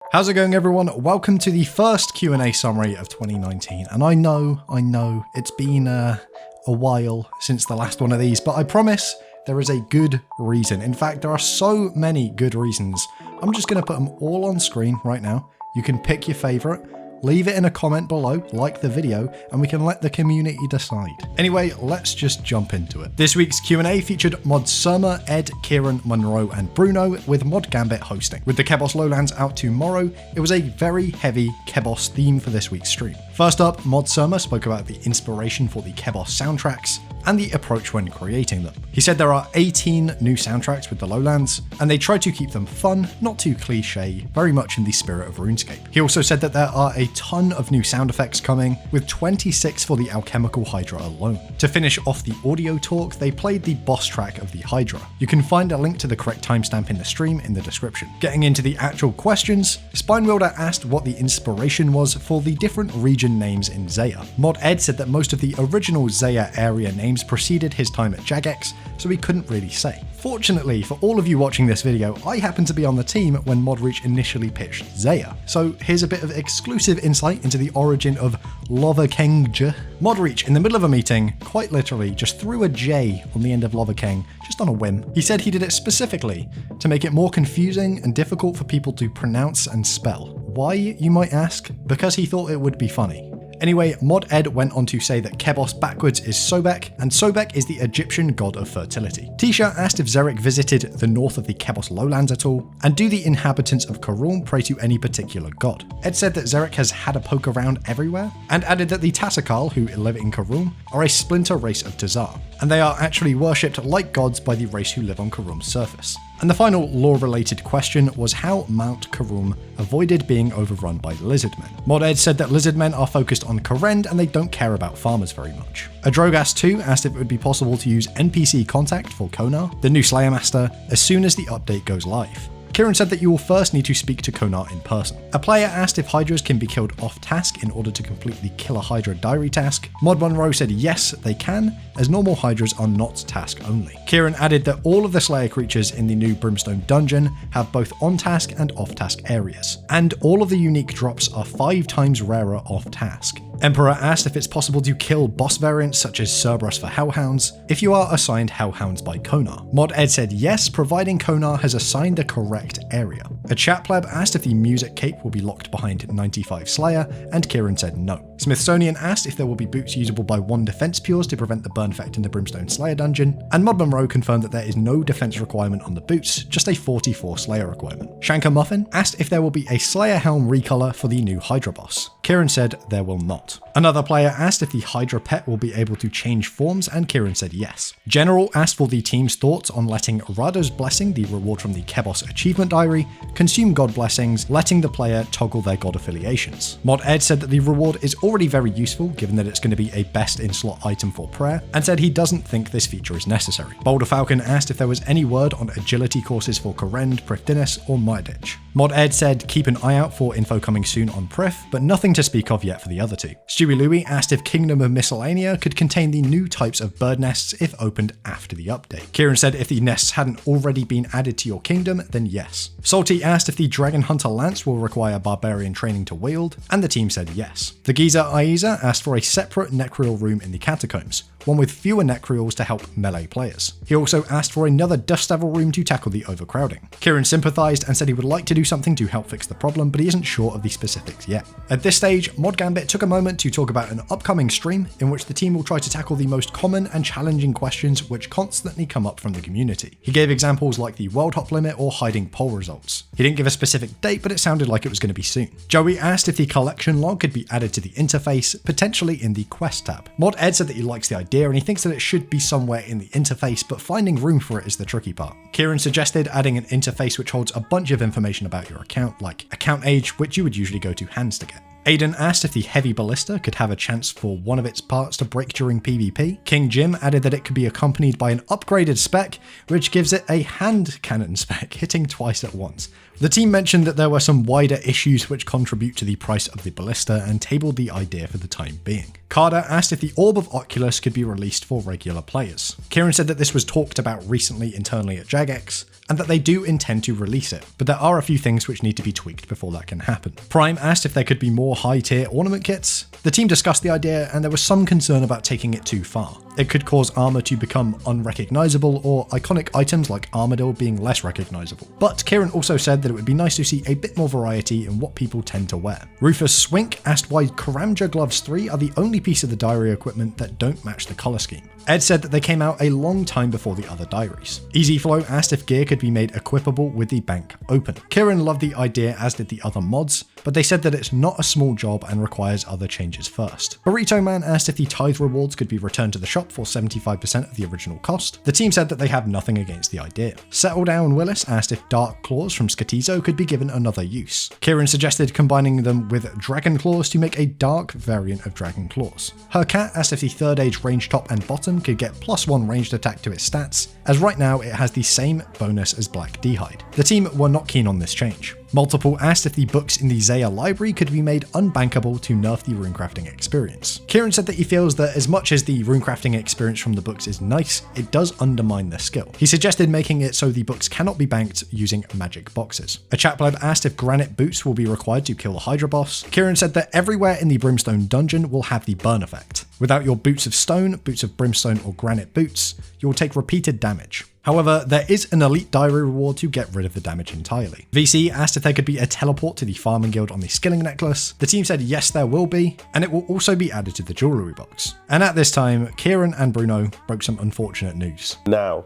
How's it going, everyone? Welcome to the first Q&A summary of 2019. And I know, it's been a while since the last one of these, but I promise there is a good reason. In fact, there are so many good reasons. I'm just going to put them all on screen right now. You can pick your favorite. Leave it in a comment below, like the video, and we can let the community decide. Anyway, let's just jump into it. This week's Q&A featured Mod Surma, Ed, Kieran, Monroe, and Bruno, with Mod Gambit hosting. With the Kebos Lowlands out tomorrow, it was a very heavy Kebos theme for this week's stream. First up, Mod Surma spoke about the inspiration for the Kebos soundtracks and the approach when creating them. He said there are 18 new soundtracks with the Lowlands, and they try to keep them fun, not too cliche, very much in the spirit of RuneScape. He also said that there are a ton of new sound effects coming, with 26 for the Alchemical Hydra alone. To finish off the audio talk, they played the boss track of the Hydra. You can find a link to the correct timestamp in the stream in the description. Getting into the actual questions, Spinewielder asked what the inspiration was for the different region names in Zeya. Mod Ed said that most of the original Zeya area names preceded his time at Jagex, so he couldn't really say. Fortunately for all of you watching this video, I happened to be on the team when ModRH initially pitched Zeya. So here's a bit of exclusive insight into the origin of Lovakeng. ModRH, in the middle of a meeting, quite literally just threw a J on the end of Lovakeng, just on a whim. He said he did it specifically to make it more confusing and difficult for people to pronounce and spell. Why, you might ask? Because he thought it would be funny. Anyway, Mod Ed went on to say that Kebos backwards is Sobek, and Sobek is the Egyptian god of fertility. Tisha asked if Xeric visited the north of the Kebos Lowlands at all, and do the inhabitants of Karul pray to any particular god. Ed said that Xeric has had a poke around everywhere, and added that the Tasakal, who live in Karul, are a splinter race of Tazar, and they are actually worshipped like gods by the race who live on Karul's surface. And the final lore-related question was how Mount Karul avoided being overrun by lizardmen. Mod Ed said that lizardmen are focused on Karend and they don't care about farmers very much. Adrogas2 asked if it would be possible to use NPC contact for Konar, the new Slayer Master, as soon as the update goes live. Kieran said that you will first need to speak to Konar in person. A player asked if Hydras can be killed off task in order to complete the Kill a Hydra diary task. Mod Monroe said yes, they can, as normal Hydras are not task only. Kieran added that all of the Slayer creatures in the new Brimstone dungeon have both on-task and off-task areas, and all of the unique drops are 5 times rarer off-task. Emperor asked if it's possible to kill boss variants such as Cerberus for Hellhounds if you are assigned Hellhounds by Konar. Mod Ed said yes, providing Konar has assigned a correct area. A chat pleb asked if the music cape will be locked behind 95 Slayer, and Kieran said no. Smithsonian asked if there will be boots usable by 1 defense pures to prevent the burn effect in the Brimstone Slayer dungeon, and Mod Monroe confirmed that there is no defense requirement on the boots, just a 44 Slayer requirement. Shanker Muffin asked if there will be a Slayer helm recolor for the new Hydra boss. Kieran said there will not. Another player asked if the Hydra pet will be able to change forms, and Kieran said yes. General asked for the team's thoughts on letting Rado's Blessing, the reward from the Kebos Achievement Diary, consume god blessings, letting the player toggle their god affiliations. Mod Ed said that the reward is already very useful, given that it's going to be a best in slot item for prayer, and said he doesn't think this feature is necessary. Boulder Falcon asked if there was any word on agility courses for Karend, Prifdinus, or Myditch. Mod Ed said keep an eye out for info coming soon on Prif, but nothing to speak of yet for the other two. Stewie Louie asked if Kingdom of Miscellanea could contain the new types of bird nests if opened after the update. Kieran said if the nests hadn't already been added to your kingdom, then yes. Salty asked if the Dragon Hunter Lance will require barbarian training to wield, and the team said yes. The Giza Aiza asked for a separate Necreal room in the catacombs, one with fewer Necreals to help melee players. He also asked for another Dust Devil room to tackle the overcrowding. Kieran sympathised and said he would like to do something to help fix the problem, but he isn't sure of the specifics yet. At this stage, Mod Gambit took a moment to talk about an upcoming stream in which the team will try to tackle the most common and challenging questions which constantly come up from the community. He gave examples like the world hop limit or hiding poll results. He didn't give a specific date, but it sounded like it was going to be soon. Joey asked if the collection log could be added to the interface, potentially in the quest tab. Mod Ed said that he likes the idea and he thinks that it should be somewhere in the interface, but finding room for it is the tricky part. Kieran suggested adding an interface which holds a bunch of information about your account, like account age, which you would usually go to hands to get. Aiden asked if the heavy ballista could have a chance for one of its parts to break during PvP. King Jim added that it could be accompanied by an upgraded spec, which gives it a hand cannon spec, hitting twice at once. The team mentioned that there were some wider issues which contribute to the price of the ballista and tabled the idea for the time being. Carter asked if the Orb of Oculus could be released for regular players. Kieran said that this was talked about recently internally at Jagex, and that they do intend to release it, but there are a few things which need to be tweaked before that can happen. Prime asked if there could be more high-tier ornament kits. The team discussed the idea, and there was some concern about taking it too far. It could cause armor to become unrecognizable, or iconic items like Armadillo being less recognizable. But Kieran also said that it would be nice to see a bit more variety in what people tend to wear. Rufus Swink asked why Karamja Gloves 3 are the only piece of the diary equipment that don't match the color scheme. Ed said that they came out a long time before the other diaries. EasyFlow asked if gear could be made equipable with the bank open. Kieran loved the idea, as did the other mods, but they said that it's not a small job and requires other changes first. Burrito Man asked if the tithe rewards could be returned to the shop for 75% of the original cost. The team said that they have nothing against the idea. Settle Down Willis asked if Dark Claws from Skatizo could be given another use. Kieran suggested combining them with Dragon Claws to make a dark variant of Dragon Claws. Her Cat asked if the third age range top and bottom could get +1 ranged attack to its stats, as right now it has the same bonus as Black D'hide. The team were not keen on this change. Multiple asked if the books in the Zaya library could be made unbankable to nerf the runecrafting experience. Kieran said that he feels that as much as the runecrafting experience from the books is nice, it does undermine the skill. He suggested making it so the books cannot be banked using magic boxes. A Chaplab asked if granite boots will be required to kill the Hydra boss. Kieran said that everywhere in the Brimstone dungeon will have the burn effect. Without your boots of stone, boots of brimstone or granite boots, you will take repeated damage. However, there is an elite diary reward to get rid of the damage entirely. VC asked if there could be a teleport to the farming guild on the skilling necklace. The team said yes, there will be, and it will also be added to the jewelry box. And at this time, Kieran and Bruno broke some unfortunate news. Now,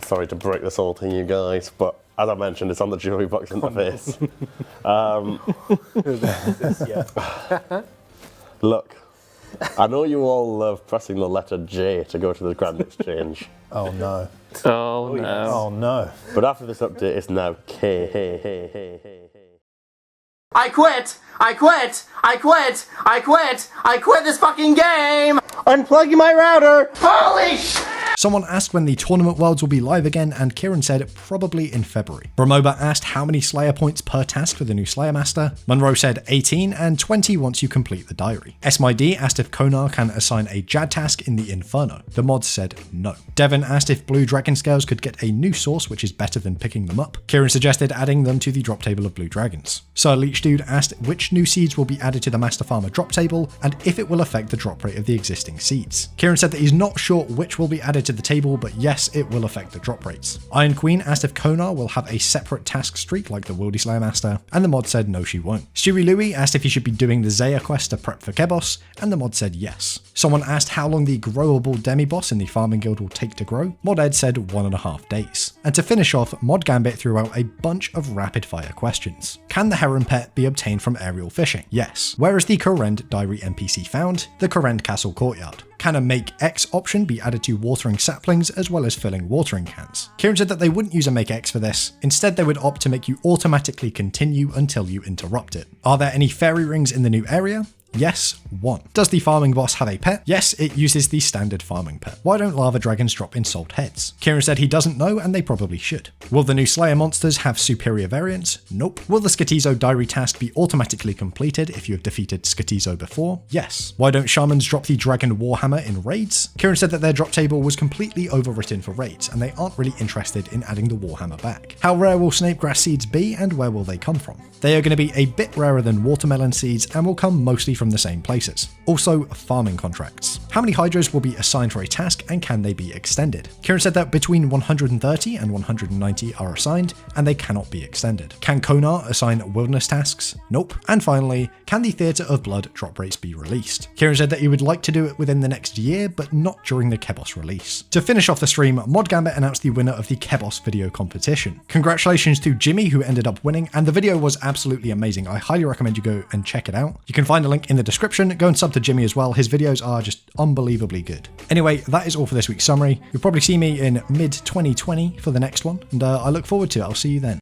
sorry to break this all to you guys, but as I mentioned, it's on the jewelry box interface. Look, I know you all love pressing the letter J to go to the Grand Exchange. Oh no. Oh no. Oh no. But after this update, it's now K. I quit! I quit! I quit! I quit! I quit this fucking game! Unplugging my router! Holy shit! Someone asked when the tournament worlds will be live again, and Kieran said probably in February. Bramoba asked how many Slayer points per task for the new Slayer Master. Monroe said 18 and 20 once you complete the diary. SMID asked if Konar can assign a Jad task in the Inferno. The mod said no. Devon asked if blue dragon scales could get a new source which is better than picking them up. Kieran suggested adding them to the drop table of blue dragons. Sir Leech Dude asked which new seeds will be added to the Master Farmer drop table and if it will affect the drop rate of the existing seeds. Kieran said that he's not sure which will be added to the table, but yes, it will affect the drop rates. Iron Queen asked if Konar will have a separate task streak like the Wildy Slayer Master, and the mod said no, she won't. Stewie Louie asked if he should be doing the Zaya quest to prep for Kebos, and the mod said yes. Someone asked how long the growable demi-boss in the farming guild will take to grow. Mod Ed said 1.5 days. And to finish off, Mod Gambit threw out a bunch of rapid fire questions. Can the Heron Pet be obtained from aerial fishing? Yes. Where is the Korend Diary NPC found? The Korend Castle Courtyard. Can a Make X option be added to watering saplings as well as filling watering cans? Kieran said that they wouldn't use a Make X for this. Instead, they would opt to make you automatically continue until you interrupt it. Are there any fairy rings in the new area? Yes, 1. Does the farming boss have a pet? Yes, it uses the standard farming pet. Why don't lava dragons drop in salt heads? Kieran said he doesn't know and they probably should. Will the new Slayer monsters have superior variants? Nope. Will the Skatizo diary task be automatically completed if you have defeated Skatizo before? Yes. Why don't shamans drop the dragon warhammer in raids? Kieran said that their drop table was completely overwritten for raids and they aren't really interested in adding the warhammer back. How rare will snapegrass seeds be and where will they come from? They are going to be a bit rarer than watermelon seeds and will come mostly from the same places. Also, farming contracts. How many hydras will be assigned for a task and can they be extended? Kieran said that between 130 and 190 are assigned and they cannot be extended. Can Konar assign wilderness tasks? Nope. And finally, can the Theatre of Blood drop rates be released? Kieran said that he would like to do it within the next year, but not during the Kebos release. To finish off the stream, Mod Gambit announced the winner of the Kebos video competition. Congratulations to Jimmy, who ended up winning, and the video was absolutely amazing. I highly recommend you go and check it out. You can find a link in the description. Go and sub to Jimmy as well. His videos are just unbelievably good. Anyway, that is all for this week's summary. You'll probably see me in mid-2020 for the next one, and I look forward to it. I'll see you then.